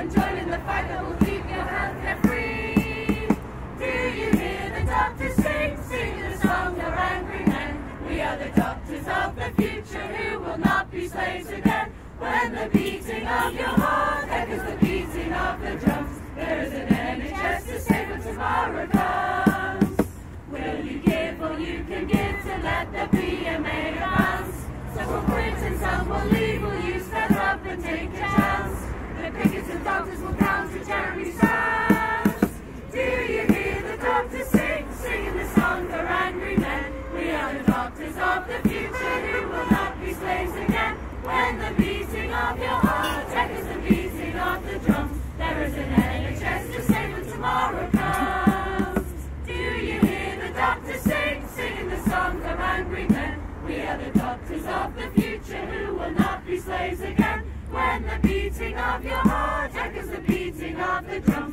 and join in the fight that will keep your healthcare free. Do you hear the doctors sing, sing the song of angry men? We are the doctors of the future who will not be slaves again. When the beating of your heart echoes the beating of the drums, there is an NHS to save when tomorrow comes. Will you give all you can give to let there be a mega advance? Some will quit and some will leave. Will you step up and take a chance? The pickets and doctors will counter Jeremy Sands. Do you hear the doctors sing, singing the song for angry men? We are the doctors of the future who will not be slaves again. When the beating of your heart echoes the beating of the drums, there is an NHS to save when tomorrow comes. Do you hear the doctors sing, singing the song of angry men? We are the doctors of the future who will not be slaves again. When the beating of your heart echoes the beating of the drums,